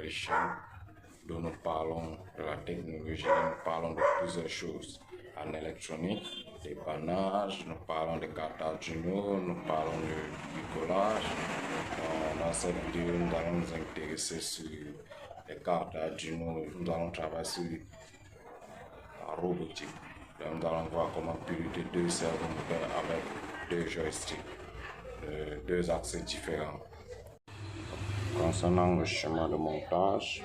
nouvelle chaîne dont nous parlons de la technologie, nous parlons de plusieurs choses en électronique, dépannage, nous parlons de cartes Arduino, nous parlons de bricolage. Dans cette vidéo, nous allons nous intéresser sur les cartes Arduino, nous allons travailler sur la robotique. Donc, nous allons voir comment piloter deux servomoteurs avec deux joysticks, deux accès différents. Concernant le schéma de montage,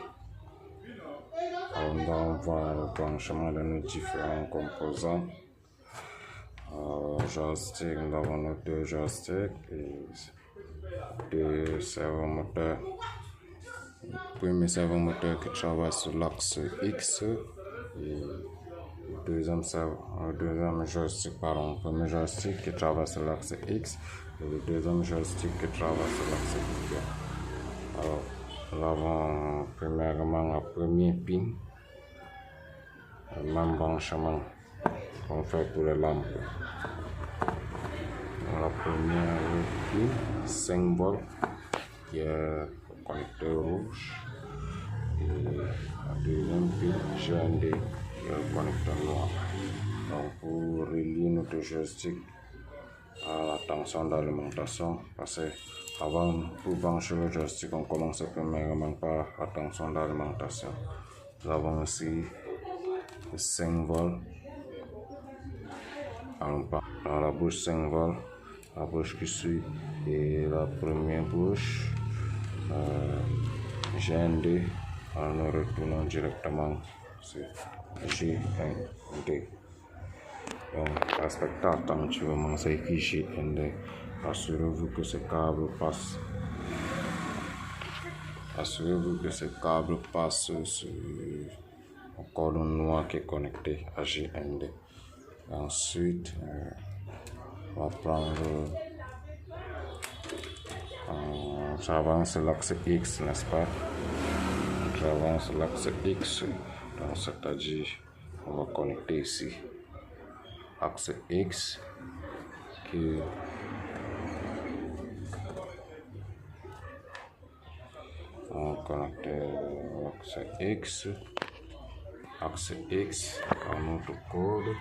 nous allons voir le branchement de nos différents composants. Joystick, nous avons nos deux joysticks et deux servomoteurs. Le premier servomoteur qui travaille sur l'axe X et le deuxième joystick, le premier joystick qui travaille sur l'axe X et le deuxième joystick qui travaille sur l'axe Y. Alors, nous avons premièrement la première pin, le même branchement qu'on fait pour les lampes. La première pin, 5 volts, qui est le connecteur rouge, et la deuxième pin, GND, qui est le connecteur noir. Donc, pour relier notre joystick à la tension d'alimentation, parce que avant, pour brancher le joystick, on commence premièrement par la tension d'alimentation. Nous avons aussi 5 volts dans la bouche 5 volts, la bouche qui suit et la première bouche GND. Alors nous retournons directement sur GND. Donc, respectez attentivement ce qui est GND. Assurez-vous que ce câble passe. Assurez-vous que ce câble passe sur le cordon noir qui est connecté à GND. Ensuite, on va prendre. J'avance l'axe X, n'est-ce pas? J'avance l'axe X, donc c'est-à-dire on va connecter ici axe X qui on va connecter l'axe X à notre code.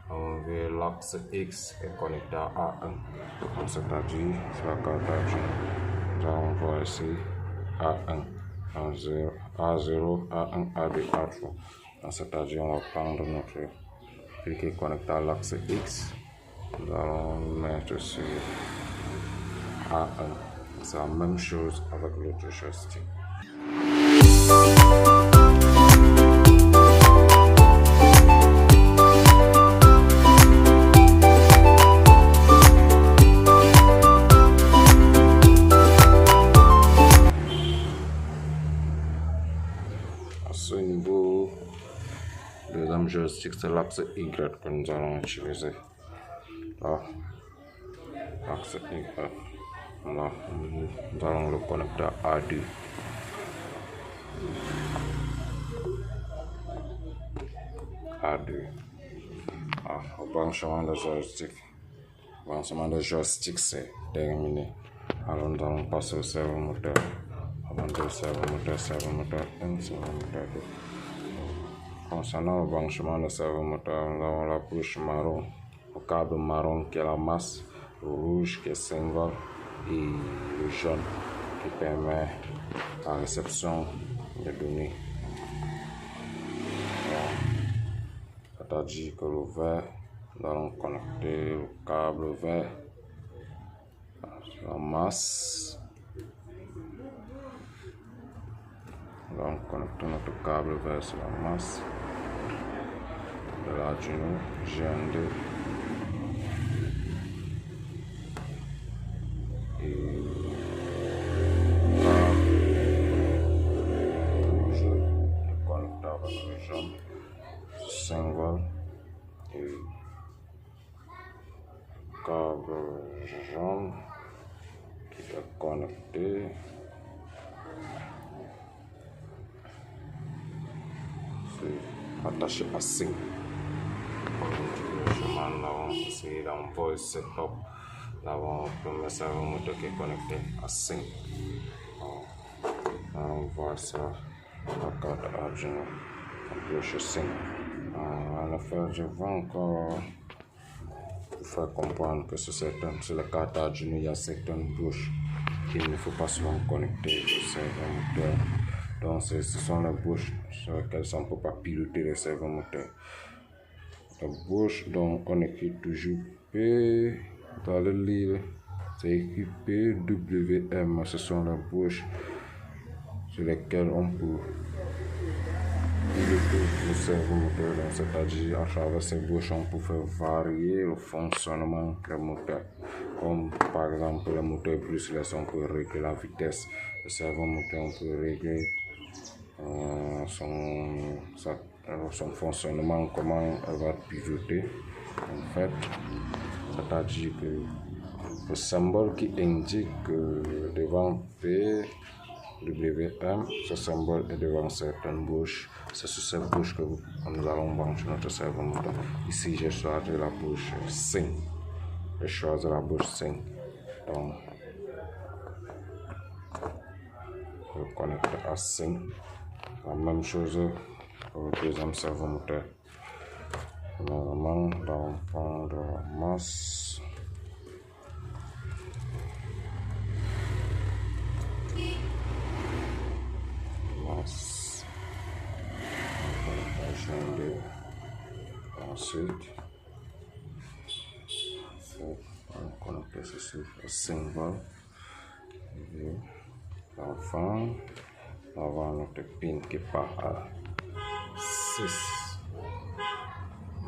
On veut l'axe X est connecté à A1, c'est-à-dire sur la carte Arduino. Nous allons voir ici A1, A0, A1, A2, A3. C'est-à-dire on va prendre notre fil qui est connecté à l'axe X. Nous allons le mettre sur A1. C'est la même chose avec l'autre joystick. À ce niveau, le deuxième joystick, c'est l'axe Y que nous allons utiliser. Là, l'axe Y. Là, nous allons le connecter à A2. Le branchement de joystick. Le branchement de joystick, c'est terminé. Alors, nous allons passer au servomoteur. Avant deux servomoteurs, servomoteur 1, servomoteur 2. Concernant le branchement de servomoteur, nous avons la bouche marron, le câble marron qui est la masse, le rouge qui est 5 volts et le jaune qui permet la réception des données. C'est-à-dire que le vert, nous allons connecter le câble vert sur la masse. Nous allons connecter notre câble vert sur la masse de l'Arduino GND. Et le câble rouge est connecté avec le jaune 5 volts et le câble jaune qui est connecté attaché à 5. Nous avons essayé d'envoyer ce setup. Nous avons le premier servomoteur qui est connecté à 5. On voit ça, la carte Arduino, bouche 5. En effet, je vais encore pour faire comprendre que sur la carte Arduino, il y a certaines bouches qu'il ne faut pas souvent connecter au serveur moteur. Donc, ce sont les bouches sur lesquelles on ne peut pas piloter le serveur moteur. La bouche dont on écrit toujours P dans le livre, c'est écrit PWM. Ce sont les bouches sur lesquelles on peut piloter le serveur moteur. C'est-à-dire, à travers ces bouches, on peut faire varier le fonctionnement du moteur. Comme par exemple, le moteur brushless, on peut régler la vitesse. Le serveur moteur, on peut régler son fonctionnement, comment elle va pivoter. En fait, c'est-à-dire que le symbole qui indique devant PWM, ce symbole est devant certaines bouches. C'est sur cette bouche que nous allons brancher notre serveur moteur. Ici, j'ai choisi la bouche 5. J'ai choisi la bouche 5. Donc, je connecte à 5. La même chose pour le deuxième serveur moteur. Normalement, on prend de la masse. Ensuite, on connecte ceci au symbole. Enfin, on va avoir notre pin qui part à 6.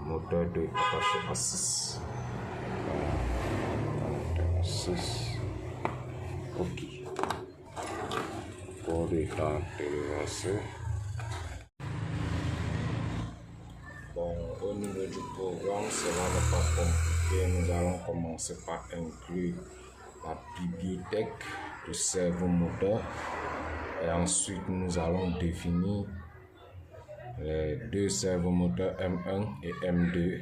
Moteur 2 attaché à 6. On 6. Ok. Pour le temps téléversé. Bon, au niveau du programme, cela n'est pas compliqué. Nous allons commencer par inclure la bibliothèque du serveur moteur. Et ensuite, nous allons définir les deux serveurs moteurs M1 et M2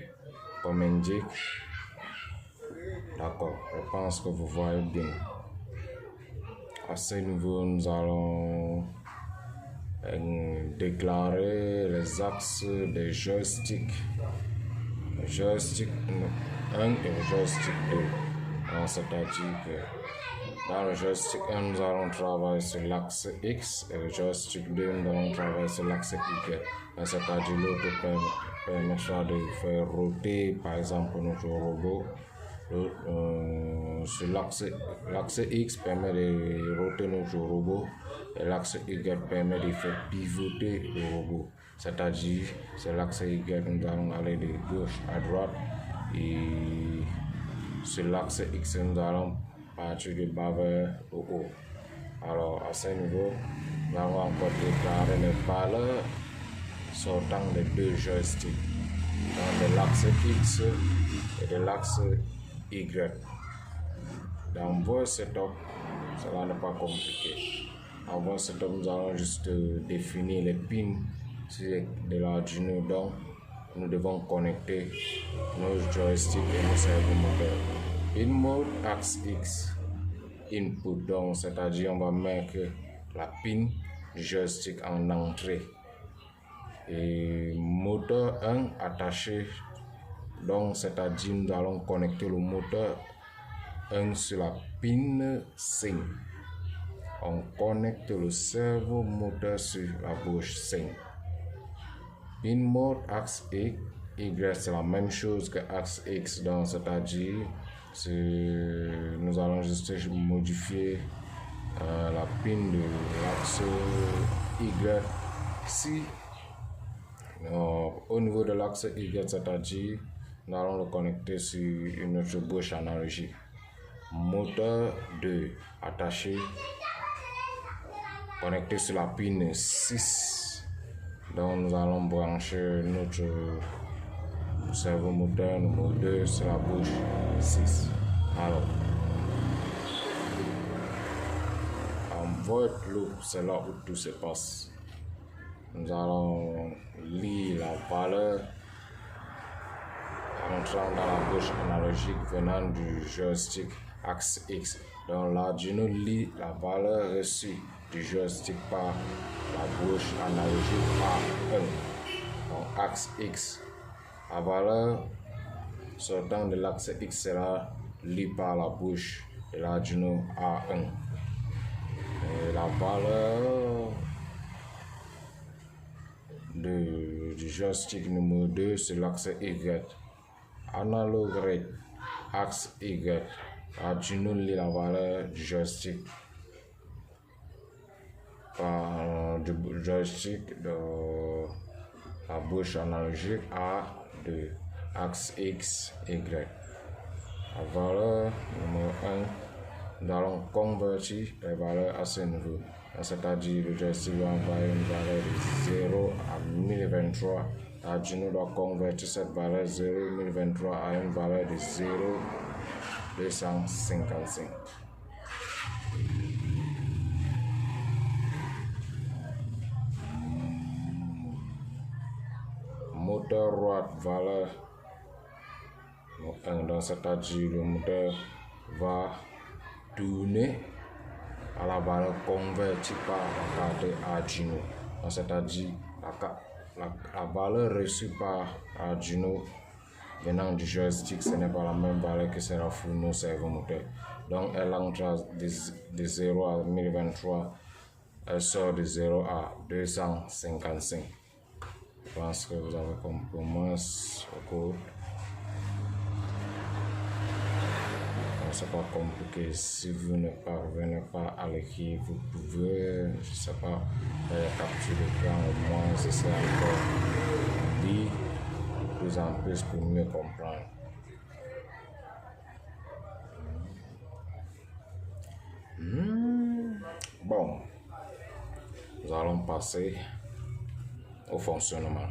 comme indique. D'accord, je pense que vous voyez bien. À ce niveau, nous allons déclarer les axes des joysticks. Le joystick 1 et le joystick 2. C'est-à-dire que dans le joystick 1, nous allons travailler sur l'axe X et le joystick 2, nous allons travailler sur l'axe Y. C'est-à-dire l'autre permettra de faire roter, par exemple, notre robot. Sur l'axe X permet de roter notre robot et l'axe Y permet de faire pivoter le robot. C'est-à-dire, c'est l'axe Y, nous allons aller de gauche à droite et sur l'axe X, nous allons partir de bas vers le haut. Alors, à ce niveau, nous allons encore déclarer les valeurs sortant des deux joysticks, dans de l'axe X et de l'axe Y. Dans vos setup, cela n'est pas compliqué. Dans vos setup, nous allons juste définir les pins de l'Arduino. Donc, nous devons connecter nos joysticks et nos serveurs moteurs. In mode axe X input, donc c'est-à-dire on va mettre la pin du joystick en entrée. Et moteur 1 attaché, donc c'est-à-dire nous allons connecter le moteur 1 sur la pin 5. On connecte le serveur moteur sur la bouche 5. Pin mode axe Y, c'est la même chose que axe X, donc c'est-à-dire nous allons juste modifier la pin de l'axe Y ici. Au niveau de l'axe Y, c'est-à-dire nous allons le connecter sur une autre bouche analogique. Moteur 2 attaché, connecté sur la pin 6. Donc nous allons brancher notre serveur moteur numéro 2 sur la bouche 6. Alors, en void loop, c'est là où tout se passe. Nous allons lire la valeur entrant dans la bouche analogique venant du joystick axe X Donc l'Arduino lit la valeur reçue du joystick par la bouche analogique A1, donc axe X. La valeur sortant de l'axe X sera lue par la bouche de l'Arduino A1. Et la valeur du joystick numéro 2 c'est l'axe Y. Analogue rate, axe Y. Arduino lit la valeur du joystick de la bouche analogique A de axe X, Y. La valeur numéro 1, nous allons convertir les valeurs à ce niveau. C'est-à-dire le joystick va envoyer une valeur de 0 à 1023. Arduino doit convertir cette valeur 0,1023 à une valeur de 0,255. Moteur droite, valeur 1, donc c'est-à-dire le moteur va tourner à la valeur convertie par la carte Arduino. C'est-à-dire la valeur reçue par Arduino venant du joystick, ce n'est pas la même valeur que sera fournie au servomoteur. Donc elle entre de 0 à 1023, elle sort de 0 à 255. Je pense que vous avez compris au moins au code. C'est pas compliqué. Si vous ne parvenez pas à l'écrire, vous pouvez, je sais pas, faire capture d'écran au moins, c'est ça encore. Lire de plus en plus pour mieux comprendre. Bon, nous allons passer au fonctionnement.